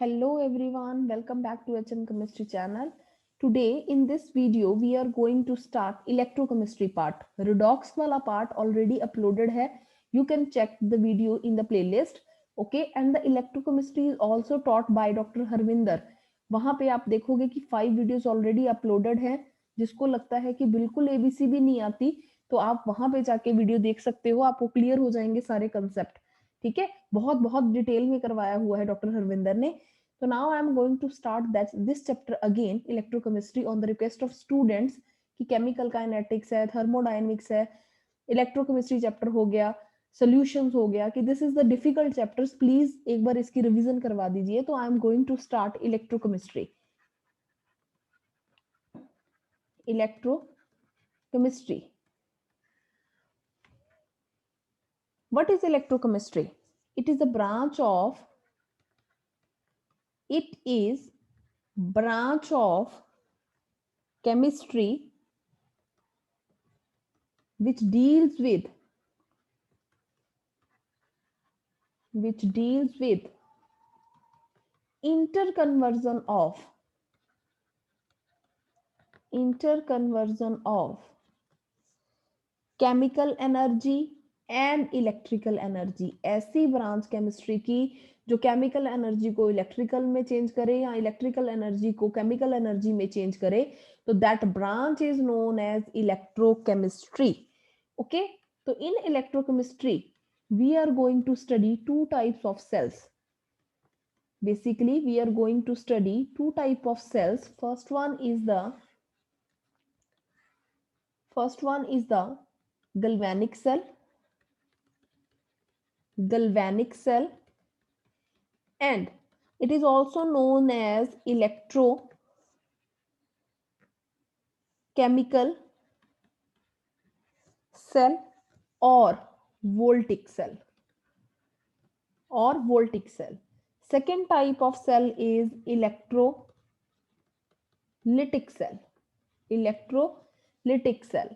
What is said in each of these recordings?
Hello everyone, welcome back to HM Chemistry channel. Today in this video we are going to start electrochemistry part. Redox wala part already uploaded hai. You can check the video in the playlist. Okay, and the electrochemistry is also taught by Dr. Harvinder. वहां पे आप देखोगे कि 5 videos already uploaded हैं. जिसको लगता है कि बिल्कुल एबीसी भी नहीं आती तो आप वहां पे जाके वीडियो देख सकते हो. आपको क्लियर हो जाएंगे सारे कंसेप्ट. ठीक है, बहुत बहुत डिटेल में करवाया हुआ है डॉक्टर हरविंदर ने. So now I am going to start this chapter again, electrochemistry, on the request of students. कि chemical kinetics है, thermodynamics है, electrochemistry chapter हो गया, solutions हो गया, कि this is the difficult chapters. Please एक बार इसकी revision करवा दीजिए. तो I am going to start electrochemistry. Electrochemistry. What is electrochemistry? It is a branch of chemistry which deals with interconversion of chemical energy and electrical energy. ऐसी branch chemistry की जो chemical energy को electrical में change करे या electrical energy को chemical energy में change करे, तो that branch is known as electrochemistry. Okay, तो in electrochemistry we are going to study two types of cells. Basically we are going to study two type of cells. First one is the galvanic cell, and it is also known as electrochemical cell or voltaic cell. Second type of cell is electrolytic cell.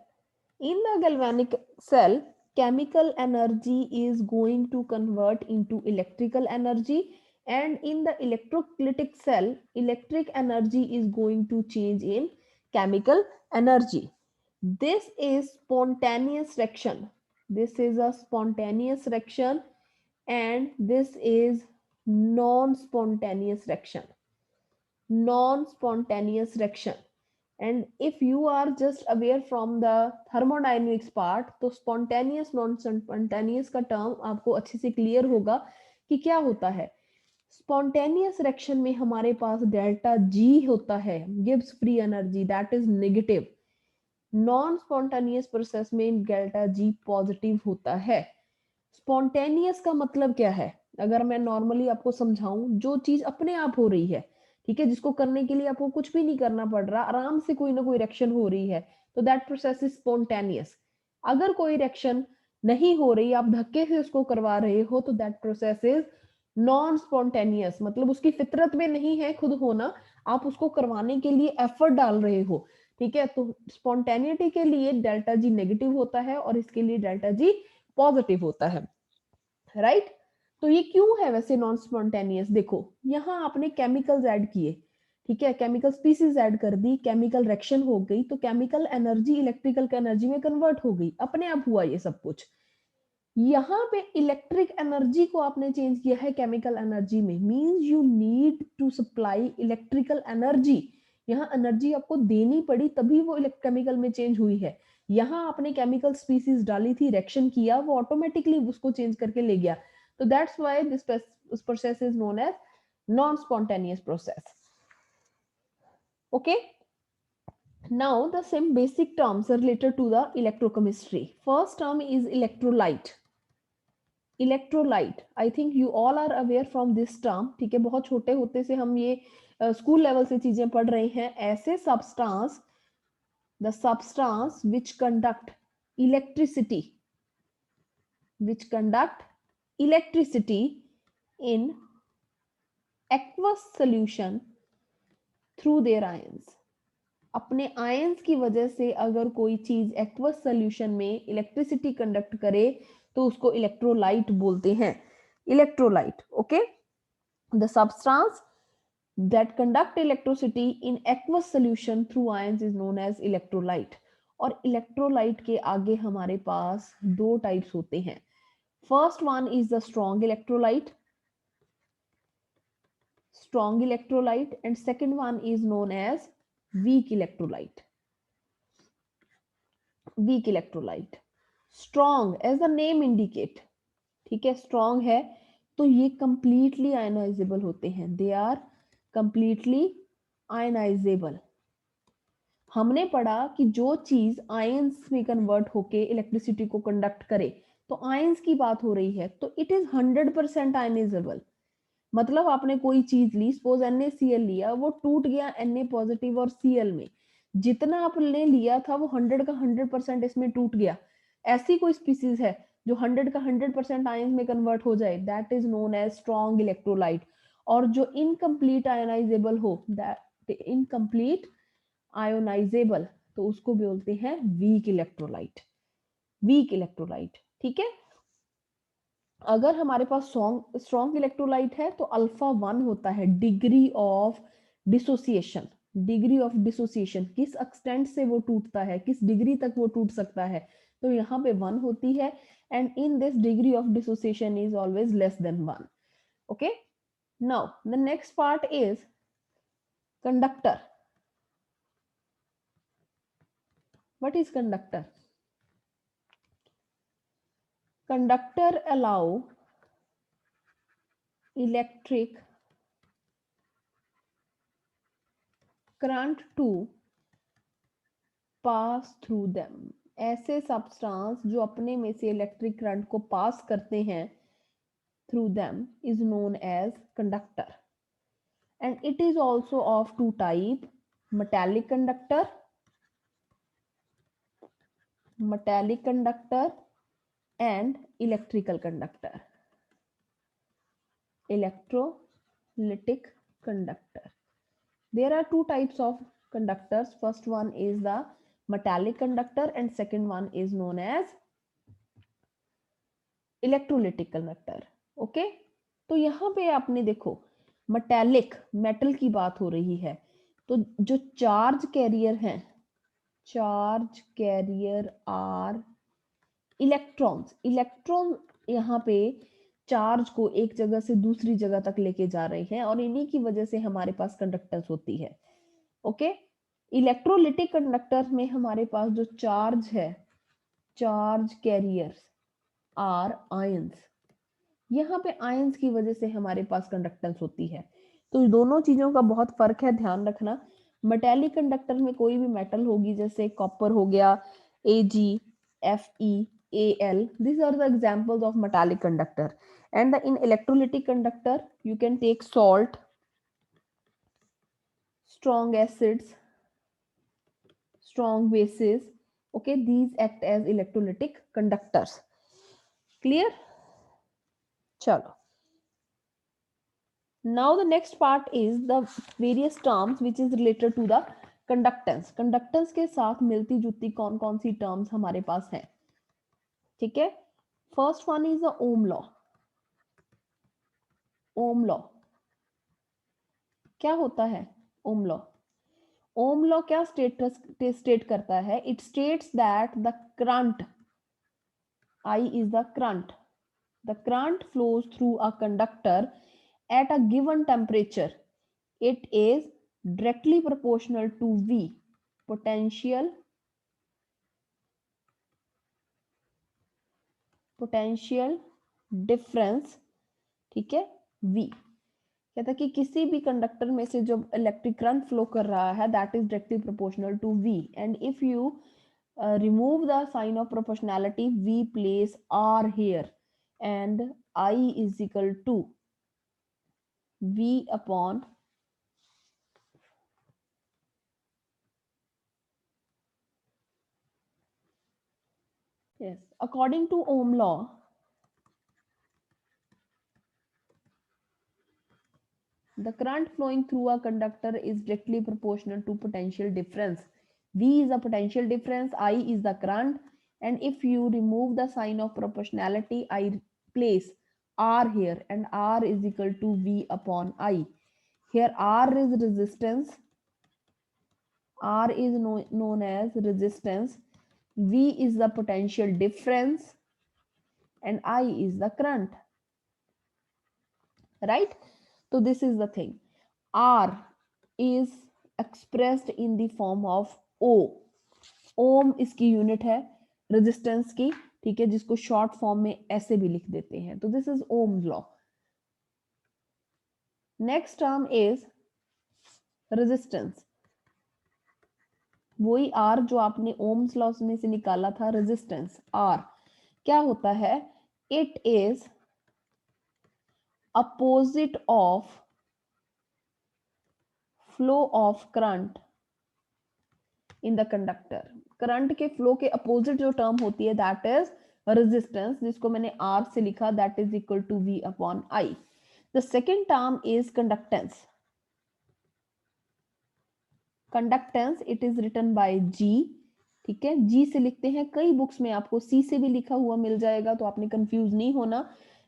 In the galvanic cell, chemical energy is going to convert into electrical energy, and in the electrolytic cell, electric energy is going to change in chemical energy. This is spontaneous reaction. This is a spontaneous reaction, and this is non-spontaneous reaction. And if you are just aware from the thermodynamics part, तो spontaneous non spontaneous का term आपको अच्छे से clear होगा कि क्या होता है. स्पॉन्टेनियस रिएक्शन में हमारे पास डेल्टा जी होता है, gives free energy, that is negative. Non spontaneous process में डेल्टा जी पॉजिटिव होता है. स्पॉन्टेनियस का मतलब क्या है, अगर मैं नॉर्मली आपको समझाऊं, जो चीज अपने आप हो रही है, ठीक है, जिसको करने के लिए आपको कुछ भी नहीं करना पड़ रहा, आराम से कोई ना कोई रिएक्शन हो रही है, तो दैट प्रोसेस इज स्पॉन्टेनियस. अगर कोई रिएक्शन नहीं हो रही, आप धक्के से उसको करवा रहे हो, तो that process is non spontaneous. मतलब उसकी फितरत में नहीं है खुद होना, आप उसको करवाने के लिए एफर्ट डाल रहे हो. ठीक है, तो स्पॉन्टेनिटी के लिए डेल्टा जी नेगेटिव होता है और इसके लिए डेल्टा जी पॉजिटिव होता है. राइट, तो ये क्यों है वैसे नॉन स्पॉन्टेनियस? देखो, यहाँ आपने केमिकल्स ऐड किए, ठीक है, केमिकल स्पीसीज ऐड कर दी, केमिकल रिएक्शन हो गई, तो केमिकल एनर्जी इलेक्ट्रिकल एनर्जी में कन्वर्ट हो गई, अपने आप हुआ ये सब कुछ. यहाँ पे इलेक्ट्रिक एनर्जी को आपने चेंज किया है केमिकल एनर्जी में, means you need to supply electrical energy. यहाँ एनर्जी आपको देनी पड़ी तभी वो केमिकल में चेंज हुई है. यहाँ आपने केमिकल स्पीसीज डाली थी, रिएक्शन किया, वो ऑटोमेटिकली उसको चेंज करके ले गया. तो that's why this process is known as non spontaneous process. Okay, now the same basic terms are related to the electrochemistry. First term is electrolyte. I think you all are aware from this term. ठीक है, बहुत छोटे होते से हम ये school level से चीजें पढ़ रहे हैं. ऐसे substance, the substance which conduct electricity in aqueous solution through their ions. अपने आयंस की वजह से अगर कोई चीज एक्वस सॉल्यूशन में इलेक्ट्रिसिटी कंडक्ट करे तो उसको इलेक्ट्रोलाइट बोलते हैं. Electrolyte. Okay, The substance that conduct electricity in aqueous solution through ions is known as electrolyte. और इलेक्ट्रोलाइट के आगे हमारे पास दो टाइप्स होते हैं. First one is the strong electrolyte, and second one is known as weak electrolyte. Weak electrolyte. Strong as the name indicate, ठीक है, strong है तो ये कंप्लीटली आयनाइजेबल होते हैं. They are completely ionisable. हमने पढ़ा कि जो चीज आयंस में कन्वर्ट होके इलेक्ट्रिसिटी को कंडक्ट करे, तो आयंस की बात हो रही है, तो इट इज 100% आयनाइजेबल. मतलब आपने कोई चीज ली, सपोज NaCl लिया, वो टूट गया Na पॉजिटिव और Cl में. जितना आपने लिया था वो 100 का 100% इसमें टूट गया. ऐसी कोई स्पीसीज है जो 100 का 100% आयंस में कन्वर्ट हो जाए, that is known as strong electrolyte. और जो इनकम्प्लीट आयनाइजेबल हो, दैट इनकम्प्लीट आयोनाइजेबल, तो उसको बोलते हैं वीक इलेक्ट्रोलाइट. वीक इलेक्ट्रोलाइट, ठीक है. अगर हमारे पास स्ट्रॉन्ग इलेक्ट्रोलाइट है तो अल्फा 1 होता है degree of dissociation. Degree of dissociation किस एक्सटेंट से वो टूटता है, किस डिग्री तक वो टूट सकता है, तो यहाँ पे 1 होती है. And in this degree of dissociation is always less than 1. Okay, now the next part is conductor. What is conductor? Conductor allow electric current to pass through them. ऐसे सब्सटेंस जो अपने में से इलेक्ट्रिक करंट को पास करते हैं through them is known as conductor. And it is also of two type: metallic conductor and electrical conductor. Electrolytic conductor. There are two types of conductors. First one is the metallic conductor and second one is known as electrolytic conductor. Okay, तो यहाँ पे आपने देखो metallic, metal की बात हो रही है, तो जो चार्ज कैरियर हैं, charge carrier are electrons. Electron यहाँ पे चार्ज को एक जगह से दूसरी जगह तक लेके जा रहे हैं और इन्हीं की वजह से हमारे पास कंडक्टेंस होती है. ओके, इलेक्ट्रोलिटिक कंडक्टर में हमारे पास जो चार्ज है, चार्ज कैरियर्स आर आयंस. यहाँ पे आयंस की वजह से हमारे पास कंडक्टेंस होती है. तो दोनों चीजों का बहुत फर्क है, ध्यान रखना. मेटेलिक कंडक्टर में कोई भी मेटल होगी, जैसे कॉपर हो गया, Ag, Fe, Al, these are the examples of metallic conductor. And in electrolytic conductor you can take salt, strong acids, strong bases. Okay, these act as electrolytic conductors. Clear? Chalo. Now the next part is the various terms which is related to the conductance. Conductance के साथ मिलती जुलती कौन कौन सी terms हमारे पास हैं, ठीक है. First one is the Ohm law. Ohm law क्या होता है? Ohm law. Ohm law क्या state करता है? It states that the current, I is the current. The current flows through a conductor at a given temperature. It is directly proportional to V, potential difference, ठीक है, V. कहता है कि किसी भी कंडक्टर में से जो इलेक्ट्रिक करंट फ्लो कर रहा है, that is directly proportional to V. And if you remove the sign of proportionality, we place R here and I is equal to V upon yes, according to Ohm law, the current flowing through a conductor is directly proportional to potential difference. V is the potential difference, I is the current, and if you remove the sign of proportionality, I place R here, and R is equal to V upon I. Here R is resistance, R is known as resistance, V is the potential difference, and I is the current, right? So this is the thing. R is expressed in the form of O. ओम इसकी unit है resistance की, ठीक है, जिसको short form में ऐसे भी लिख देते हैं, तो this is Ohm's law. Next term is resistance. वही आर जो आपने ओम्स लॉ में से निकाला था, रेजिस्टेंस आर क्या होता है? It is opposite of flow of current in the conductor. Current के फ्लो के अपोजिट जो टर्म होती है दैट इज रेजिस्टेंस, जिसको मैंने आर से लिखा, that is equal to V upon I. The second term is conductance. Conductance it is written by G, ठीक है, जी से लिखते हैं, कई बुक्स में आपको सी से भी लिखा हुआ मिल जाएगा, तो आपने कंफ्यूज नहीं होना,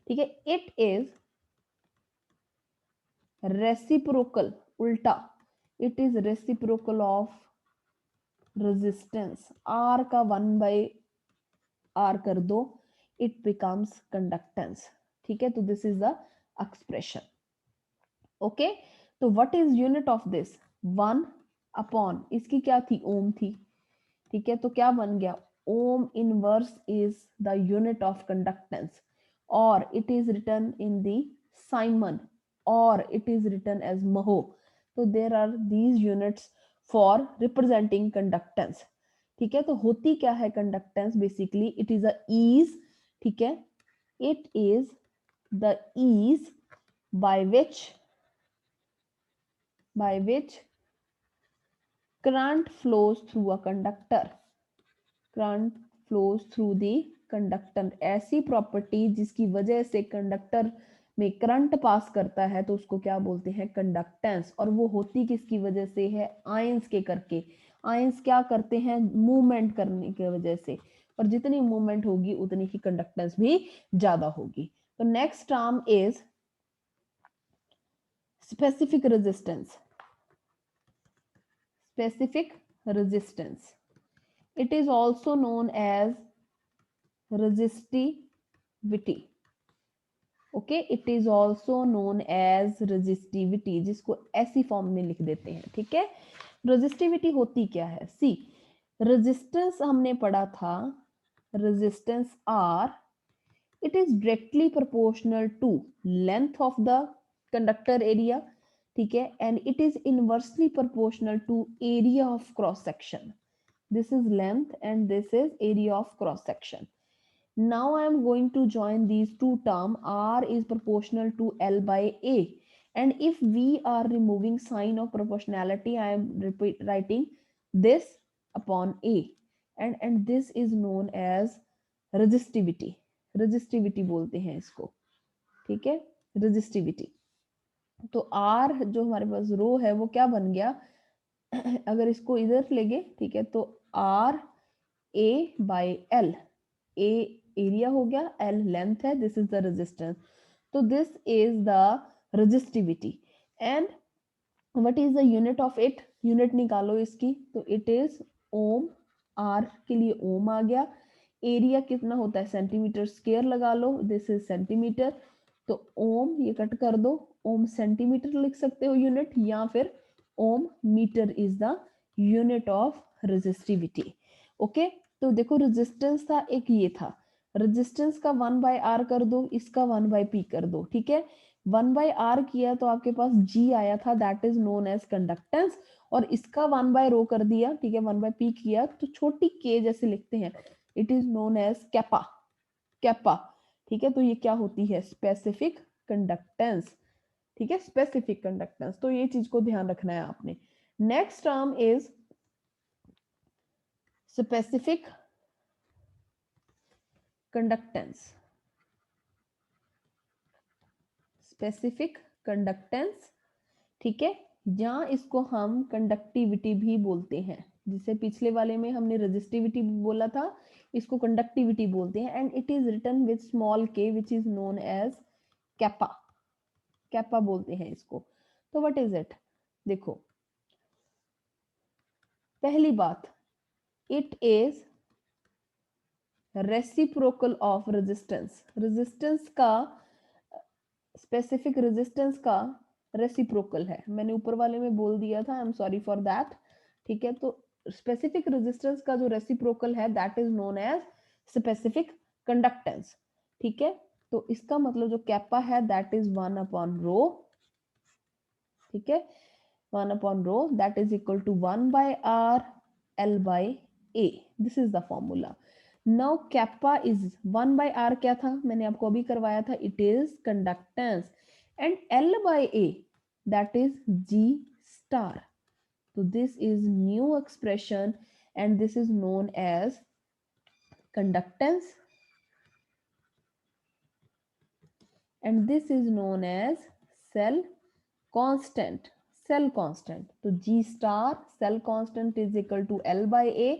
ठीक है. इट इज रेसिप्रोकल, उल्टा, it is reciprocal of resistance. R का 1/r कर दो, इट बिकम्स कंडक्टेंस, ठीक है. तो this is the expression. Okay, तो what is unit of this? 1 upon, इसकी क्या थी? ओम थी, ठीक है. तो क्या बन गया? Ohm inverse is the unit of conductance, और it is written in the siemens, और it is written as mho. तो there are these units for representing conductance, ठीक है. तो होती क्या है conductance? Basically it is a ease, ठीक है. It is the ease by which current flows through a conductor. Current flows through the conductor. ऐसी प्रॉपर्टी जिसकी वजह से कंडक्टर में करंट पास करता है, तो उसको क्या बोलते हैं? कंडक्टेंस. और वो होती किसकी वजह से है? आयंस के करके. आयंस क्या करते हैं? मूवमेंट करने की वजह से, और जितनी मूवमेंट होगी उतनी ही कंडक्टेंस भी ज्यादा होगी. तो next term is specific resistance. Specific resistance, it is also known as resistivity. Okay, it is also known as resistivity, जिसको ऐसी फॉर्म में लिख देते हैं, ठीक है. रेजिस्टिविटी होती क्या है? सी, रेजिस्टेंस हमने पढ़ा था, resistance R, it is directly proportional to length of the conductor area, ठीक है, and it is inversely proportional to area of cross section. This is length and this is area of cross section. Now I am going to join these two terms. R is proportional to L by A, and if we are removing sign of proportionality, I am writing this upon A, and this is known as resistivity. Resistivity बोलते हैं इसको, ठीक है, resistivity. तो are जो हमारे पास रो है वो क्या बन गया? अगर इसको इधर लेंगे, ठीक है, तो R A by L. A area हो गया, एल लेंथ है, दिस इज द रेजिस्टेंस. तो this is the resistivity. And what is the unit of it? Unit निकालो इसकी, तो इट इज ओम. आर के लिए ओम आ गया. एरिया कितना होता है? सेंटीमीटर स्क्वायर लगा लो, दिस इज सेंटीमीटर. तो ओम ये कट कर दो, ओम सेंटीमीटर लिख सकते हो यूनिट, या फिर ohm metre is the unit of resistivity. Okay, तो देखो रेजिस्टेंस था एक, ये था रेजिस्टेंस का 1/r कर दो, इसका 1/p कर दो, ठीक है. 1/r किया तो आपके पास g आया था, that is known as conductance. और इसका 1/ρ कर दिया, ठीक है, 1/p किया, तो छोटी k जैसे लिखते हैं, it is known as kappa. Kappa, ठीक है. तो ये क्या होती है? स्पेसिफिक कंडक्टेंस, ठीक है, स्पेसिफिक कंडक्टेंस. तो ये चीज को ध्यान रखना है आपने. Next term is specific conductance. Specific conductance, ठीक है, या इसको हम कंडक्टिविटी भी बोलते हैं. जिसे पिछले वाले में हमने रेजिस्टिविटी बोला था, इसको कंडक्टिविटी बोलते हैं. And it is written with small k, which is known as kappa, kappa बोलते हैं इसको। तो व्हाट इज इट? देखो, पहली बात, it is reciprocal of resistance. Resistance का, स्पेसिफिक रेजिस्टेंस का रेसिप्रोकल है। मैंने ऊपर वाले में बोल दिया था, I am sorry for that. ठीक है, तो स्पेसिफिक रेजिस्टेंस का जो रेसिप्रोकल है that is known as specific conductance. ठीक है, तो इसका मतलब जो कैपा है दैट इज 1 अपॉन रो। ठीक है, 1 upon rho that is equal to 1 by r L by A. This is the formula. Now kappa is 1 by r, क्या था मैंने आपको अभी करवाया था, it is conductance, and L by A that is G star. So this is new expression and this is known as conductance and this is known as cell constant. Cell constant, तो G star cell constant is equal to L by A.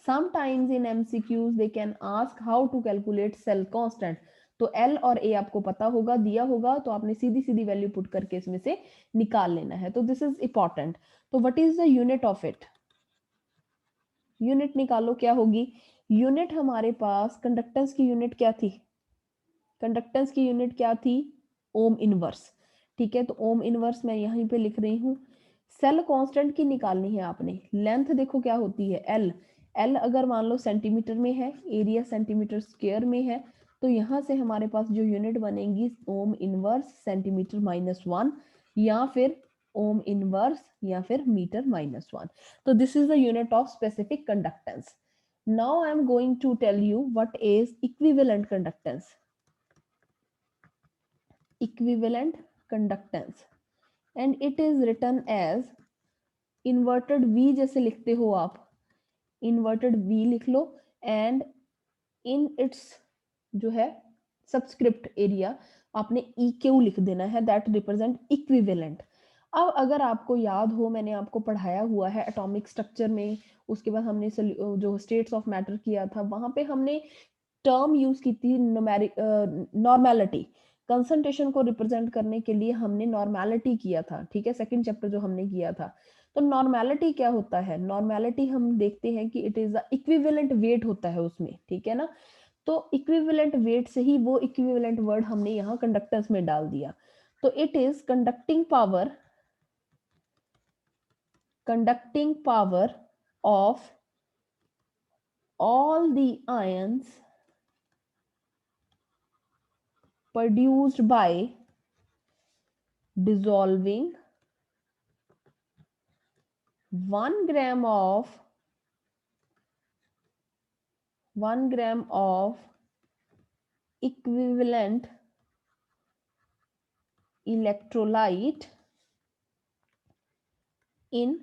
Sometimes in MCQs they can ask how to calculate cell constant. तो L और A आपको पता होगा, दिया होगा, तो आपने सीधी सीधी वैल्यू पुट करके इसमें से निकाल लेना है। तो दिस इज इंपॉर्टेंट। तो what is the unit of it? Unit निकालो, क्या होगी यूनिट? हमारे पास कंडक्टेंस की यूनिट क्या थी? कंडक्टेंस की यूनिट क्या थी? Ohm inverse. ठीक है, तो ओम इनवर्स मैं यहीं पे लिख रही हूँ। सेल कांस्टेंट की निकालनी है आपने। लेंथ देखो क्या होती है, एल। एल अगर मान लो सेंटीमीटर में है, एरिया सेंटीमीटर स्क्वायर में है, तो यहाँ से हमारे पास जो यूनिट बनेगी ओम इनवर्स सेंटीमीटर माइनस 1, या फिर ओम इनवर्स, या फिर मीटर माइनस 1। तो this is the unit of specific conductance. Now I am going to tell you what is equivalent conductance. Equivalent conductance and it is written as inverted V, जैसे लिखते हो आप, inverted V लिख लो, and in its जो है subscript area आपने EQ लिख देना है, that represent equivalent। अब अगर आपको याद हो, मैंने आपको पढ़ाया हुआ है एटॉमिक स्ट्रक्चर में, उसके बाद हमने जो स्टेट्स ऑफ मैटर किया था, वहां पे हमने टर्म यूज की थी नॉर्मेलिटी। कंसंट्रेशन को रिप्रेजेंट करने के लिए हमने नॉर्मेलिटी किया था। ठीक है, सेकंड चैप्टर जो हमने किया था। तो नॉर्मेलिटी क्या होता है? नॉर्मेलिटी हम देखते हैं कि it is the equivalent weight होता है उसमें। ठीक है ना, तो इक्विवेलेंट वेट से ही वो इक्विवेलेंट वर्ड हमने यहाँ कंडक्टेंस में डाल दिया। तो it is conducting power of all the ions produced by dissolving 1 gram of 1 gram of equivalent electrolyte in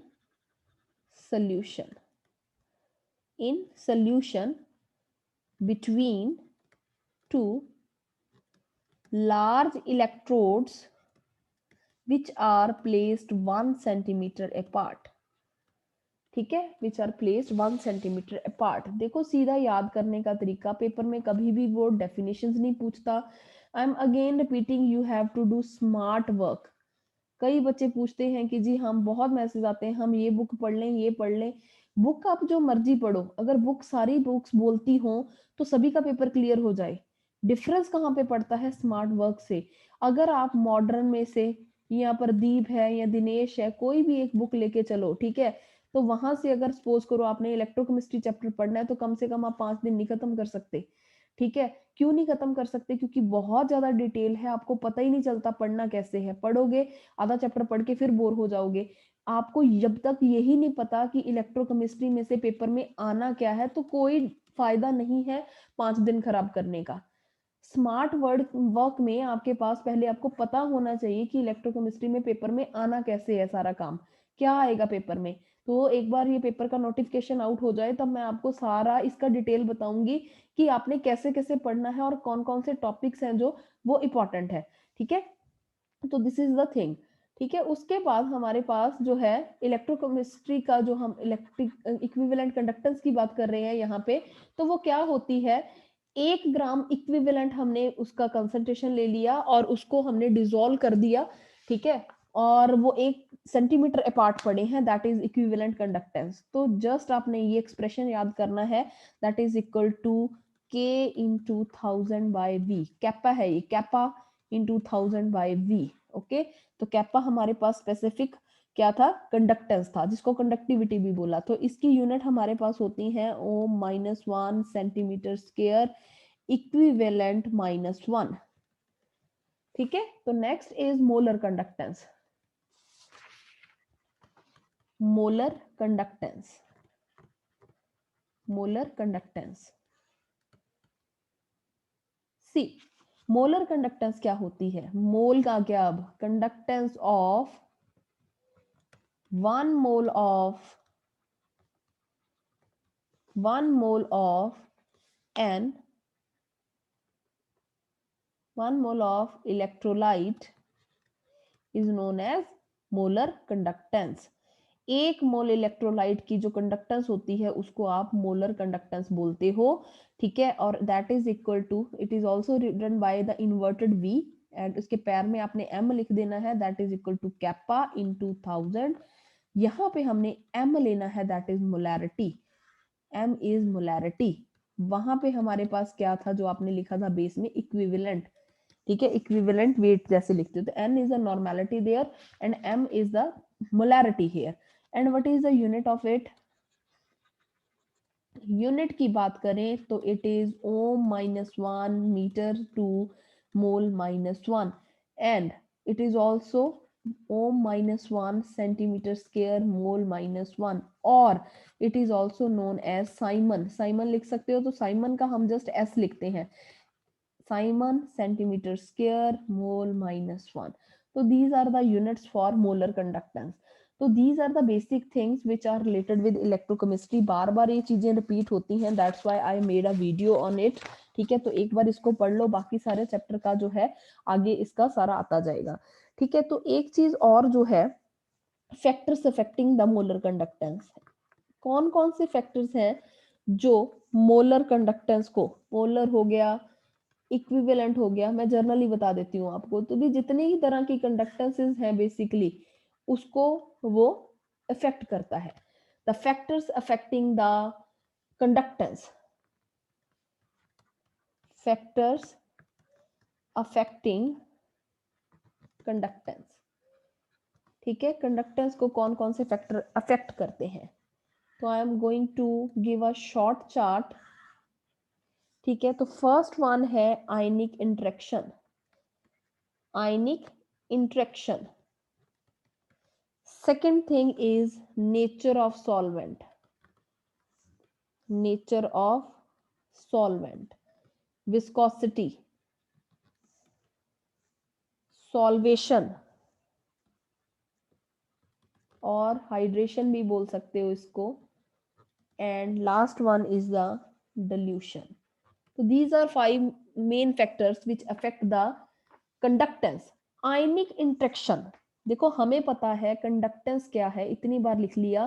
solution between two large electrodes which are placed 1 centimeter apart। ठीक है, which are placed 1 centimetre apart. देखो सीधा याद करने का तरीका, paper में कभी भी वो डेफिनेशंस नहीं पूछता। I am again repeating, you have to do smart work. कई बच्चे पूछते हैं कि जी हम बहुत मैसेज आते हैं, हम ये बुक पढ़ लें, ये पढ़ लें। बुक आप जो मर्जी पढ़ो, अगर बुक सारी बुक्स बोलती हो तो सभी का पेपर क्लियर हो जाए। डिफरेंस कहाँ पे पड़ता है? स्मार्ट वर्क से। अगर आप मॉडर्न में से, यहाँ पर दीप है या दिनेश है, कोई भी एक बुक लेके चलो, ठीक है, तो वहां से अगर सपोज करो आपने इलेक्ट्रोकेमिस्ट्री चैप्टर पढ़ना है, तो कम से कम आप 5 दिन नहीं खत्म कर सकते। ठीक है, क्यों नहीं खत्म कर सकते? क्योंकि बहुत ज्यादा डिटेल है, आपको पता ही नहीं चलता पढ़ना कैसे है। पढ़ोगे, आधा चैप्टर पढ़ के फिर बोर हो जाओगे। आपको जब तक यही नहीं पता कि इलेक्ट्रोकेमिस्ट्री में से पेपर में आना क्या है, तो कोई फायदा नहीं है 5 दिन खराब करने का। स्मार्ट वर्ड वर्क में आपके पास पहले आपको पता होना चाहिए कि इलेक्ट्रोकेमिस्ट्री में पेपर में आना कैसे है, सारा काम क्या आएगा पेपर में। तो एक बार ये पेपर का नोटिफिकेशन आउट हो जाए, तब मैं आपको सारा इसका डिटेल बताऊंगी कि आपने कैसे कैसे पढ़ना है और कौन कौन से टॉपिक्स हैं जो वो इंपॉर्टेंट है। ठीक है, तो दिस इज द थिंग। ठीक है, उसके बाद हमारे पास जो है इलेक्ट्रोकेमिस्ट्री का, जो हम इलेक्ट्रिक इक्विवेलेंट कंडक्टेंस की बात कर रहे हैं यहाँ पे, तो वो क्या होती है? 1 ग्राम इक्विवेलेंट हमने उसका कंसंट्रेशन ले लिया और उसको हमने डिसॉल्व कर दिया, ठीक है? और वो 1 सेंटीमीटर अपार्ट पड़े हैं, दैट इज इक्विवेलेंट कंडक्टेंस। तो जस्ट आपने ये एक्सप्रेशन याद करना है, that is equal to K into 1000 by V। Kappa है ये, kappa into 1000 by V। Okay, तो कैपा हमारे पास स्पेसिफिक क्या था, कंडक्टेंस था, जिसको कंडक्टिविटी भी बोला। तो इसकी यूनिट हमारे पास होती है ohm minus 1 centimetre square equivalent minus 1। ठीक है, तो next is molar conductance. Molar conductance, molar conductance सी, मोलर कंडक्टेंस क्या होती है? मोल का क्या, अब conductance of 1 mole of 1 mole of an 1 mole of electrolyte is known as molar conductance। 1 mole electrolyte की जो कंडक्टेंस होती है उसको आप मोलर कंडक्टेंस बोलते हो, ठीक है? और that is equal to, it is also written by the inverted V and उसके पैर में आपने M लिख देना है, दैट इज इक्वल टू कैपा इनटू 1000। यहाँ पे हमने M लेना है, that is molarity. M is molarity. वहां पे हमारे पास क्या था जो आपने लिखा था बेस में, इक्विवेलेंट, ठीक है? इक्विवेलेंट वेट जैसे लिखते हो, तो N is the normality there and M is the molarity here. And what is the unit of it? Unit की बात करें तो it is ohm minus 1 metre two mole minus 1 and it is also ohm minus 1 centimetre square mole minus 1, और it is also known as siemens. Siemens लिख सकते हो, तो Simon का हम जस्ट S लिखते हैं, Simon centimeter square mole minus 1. So these are the units for molar conductance. तो these are the basic things which are related with electrochemistry। बार बार ये चीजें रिपीट होती हैं, that's why I made a video on it। ठीक है, तो एक बार इसको पढ़ लो, बाकी सारे चैप्टर का जो है आगे इसका सारा आता जाएगा। ठीक है, तो एक चीज और जो है, factors affecting the molar conductance. कौन कौन से फैक्टर्स हैं जो मोलर कंडक्टेंस को, मोलर हो गया, इक्विवेलेंट हो गया, मैं जर्नली बता देती हूँ आपको, तो भी जितने ही तरह की कंडक्टेंसेस हैं बेसिकली उसको वो अफेक्ट करता है। The factors affecting the conductance, factors affecting conductance, ठीक है? कंडक्टेंस को कौन कौन से फैक्टर अफेक्ट करते हैं? तो I am going to give a short chart, ठीक है? तो फर्स्ट वन है ionic interaction, ionic interaction. Second thing is nature of solvent, nature of solvent, viscosity, solvation और hydration भी बोल सकते हो इसको, and last one is the dilution। So these are 5 main factors which affect the conductance। Ionic interaction, देखो हमें पता है कंडक्टेंस क्या है, इतनी बार लिख लिया।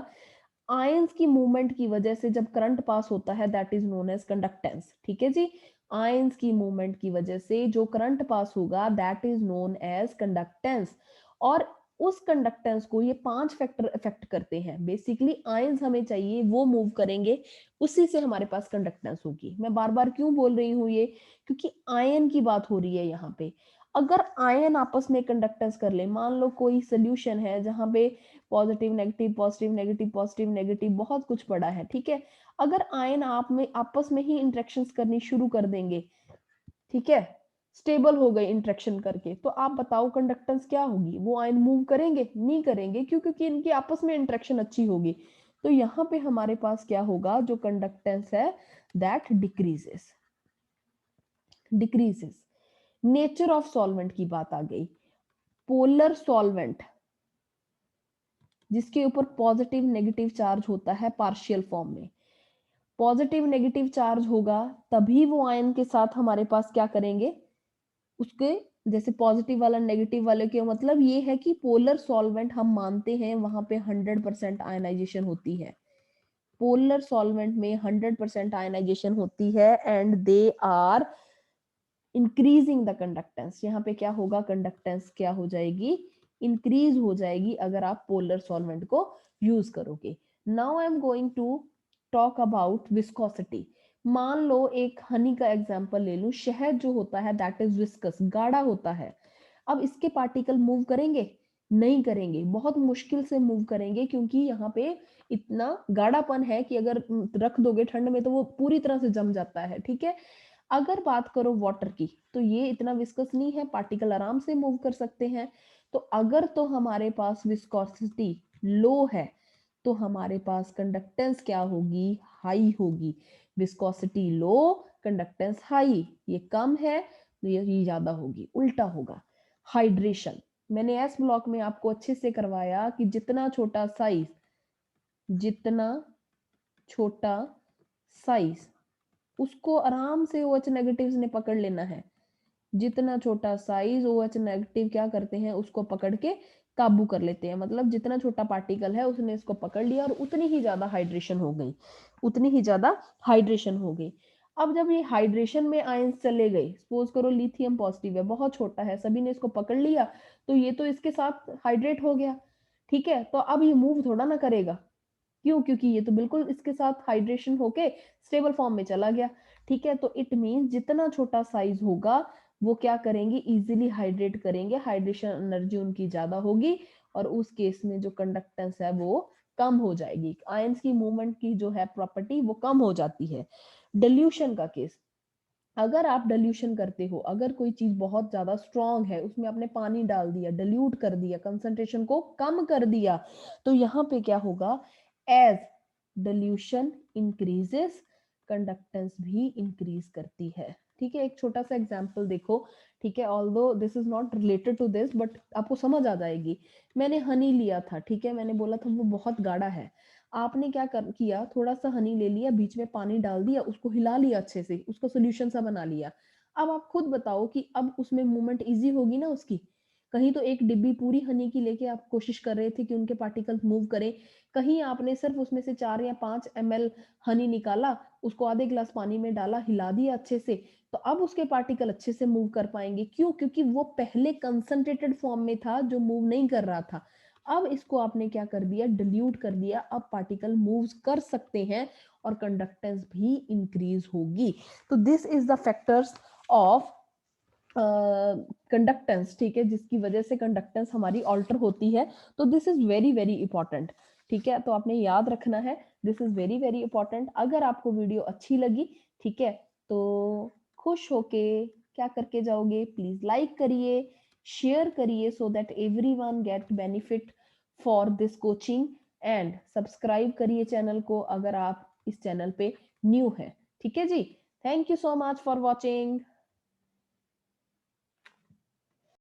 आयंस की मूवमेंट की वजह से जब करंट पास होता है that is known as conductance, ठीक है जी? आयंस की मूवमेंट की वजह से जो करंट पास होगा that is known as conductance. और उस कंडक्टेंस को ये 5 फैक्टर इफेक्ट करते हैं। बेसिकली आयंस हमें चाहिए, वो मूव करेंगे, उसी से हमारे पास कंडक्टेंस होगी। मैं बार बार क्यों बोल रही हूँ ये, क्योंकि आयन की बात हो रही है यहाँ पे। अगर आयन आपस में कंडक्टेंस कर ले, मान लो कोई सोल्यूशन है जहां पे positive negative positive negative positive negative बहुत कुछ पड़ा है, ठीक है? अगर आयन आप में आपस में ही इंटरेक्शंस करनी शुरू कर देंगे, ठीक है, स्टेबल हो गए इंटरेक्शन करके, तो आप बताओ कंडक्टेंस क्या होगी? वो आयन मूव करेंगे? नहीं करेंगे, क्यों? क्योंकि इनकी आपस में इंटरेक्शन अच्छी होगी। तो यहाँ पे हमारे पास क्या होगा, जो कंडक्टेंस है that decreases, decreases. Nature of solvent की बात आ गई। पोलर सॉल्वेंट जिसके ऊपर पॉजिटिव नेगेटिव चार्ज होता है पार्शियल फॉर्म में, पॉजिटिव नेगेटिव चार्ज होगा तभी वो आयन के साथ हमारे पास क्या करेंगे, उसके जैसे पॉजिटिव वाला नेगेटिव वाले के मतलब ये है कि पोलर सॉल्वेंट हम मानते हैं वहां पे 100% आयनाइजेशन होती है। पोलर सॉल्वेंट में 100% आयनाइजेशन होती है and they are increasing the conductance. यहाँ पे क्या होगा, कंडक्टेंस क्या हो जाएगी, इंक्रीज हो जाएगी अगर आप पोलर सॉल्वेंट को यूज करोगे। Now I am going to talk about viscosity. मान लो एक हनी का एग्जांपल ले लूं, शहद जो होता है दैट इज विस्कस, गाढ़ा होता है। अब इसके पार्टिकल मूव करेंगे, नहीं करेंगे, बहुत मुश्किल से मूव करेंगे, क्योंकि यहाँ पे इतना गाढ़ापन है कि अगर रख दोगे ठंड में तो वो पूरी तरह से जम जाता है, ठीक है। अगर बात करो वाटर की, तो ये इतना विस्कस नहीं है, पार्टिकल आराम से मूव कर सकते हैं। तो अगर तो हमारे पास विस्कोसिटी लो है तो हमारे पास कंडक्टेंस क्या होगी, हाई होगी। विस्कोसिटी लो, कंडक्टेंस हाई, ये कम है तो ये ज्यादा होगी, उल्टा होगा। हाइड्रेशन, मैंने एस ब्लॉक में आपको अच्छे से करवाया कि जितना छोटा साइज, जितना छोटा साइज उसको आराम से OH नेगेटिव्स ने पकड़ लेना है। जितना छोटा साइज OH नेगेटिव क्या करते हैं, उसको पकड़ के काबू कर लेते हैं। मतलब जितना छोटा पार्टिकल है उसने इसको पकड़ लिया और उतनी ही ज्यादा हाइड्रेशन हो गई, उतनी ही ज्यादा हाइड्रेशन हो गई। अब जब ये हाइड्रेशन में आयंस चले गए, सपोज करो लिथियम पॉजिटिव है, बहुत छोटा है, सभी ने इसको पकड़ लिया, तो ये तो इसके साथ हाइड्रेट हो गया, ठीक है। तो अब ये मूव थोड़ा ना करेगा, क्यों, क्योंकि ये तो बिल्कुल इसके साथ हाइड्रेशन होके स्टेबल फॉर्म में चला गया, ठीक है। तो इट मीन जितना छोटा साइज होगा वो क्या करेंगे, इजीली हाइड्रेट करेंगे, हाइड्रेशन एनर्जी उनकी ज्यादा होगी और उस केस में जो कंडक्टेंस है वो कम हो जाएगी, आयंस की मूवमेंट की जो है प्रॉपर्टी वो कम हो जाती है। डिल्यूशन का केस, अगर आप डिल्यूशन करते हो, अगर कोई चीज बहुत ज्यादा स्ट्रांग है, उसमें आपने पानी डाल दिया, डिल्यूट कर दिया, कंसंट्रेशन को कम कर दिया, तो यहाँ पे क्या होगा, एज डिल्यूशन इंक्रीजेस कंडक्टेंस भी इंक्रीज करती है, ठीक है। एक छोटा सा एग्जांपल देखो, ठीक है, although this is not related to this but आपको समझ आ जाएगी। मैंने हनी लिया था, ठीक है, मैंने बोला था वो बहुत गाढ़ा है, आपने क्या किया, थोड़ा सा हनी ले लिया, बीच में पानी डाल दिया, उसको हिला लिया अच्छे से, उसका सोल्यूशन सा बना लिया। अब आप खुद बताओ कि अब उसमें मूवमेंट इजी होगी ना उसकी। कहीं तो एक डिब्बी पूरी हनी की लेके आप कोशिश कर रहे थे कि उनके पार्टिकल्स मूव करें, कहीं आपने सिर्फ उसमें से 4 या 5 ml हनी निकाला, उसको आधे गिलास पानी में डाला, हिला दिया अच्छे से, तो अब उसके पार्टिकल अच्छे से मूव कर पाएंगे। क्यों, क्योंकि वो पहले कंसंट्रेटेड फॉर्म में था जो मूव नहीं कर रहा था। अब इसको आपने क्या कर दिया, डिल्यूट कर दिया, अब पार्टिकल मूव्स कर सकते हैं और कंडक्टेंस भी इंक्रीज होगी। तो this is the factors of conductance, ठीक है, जिसकी वजह से कंडक्टेंस हमारी ऑल्टर होती है। तो this is very very important, ठीक है, तो आपने याद रखना है, this is very very important. अगर आपको वीडियो अच्छी लगी, ठीक है, तो खुश होके क्या करके जाओगे, प्लीज लाइक करिए, शेयर करिए, so that everyone get benefit for this coaching, and subscribe करिए चैनल को अगर आप इस चैनल पे न्यू है, ठीक है जी। Thank you so much for watching.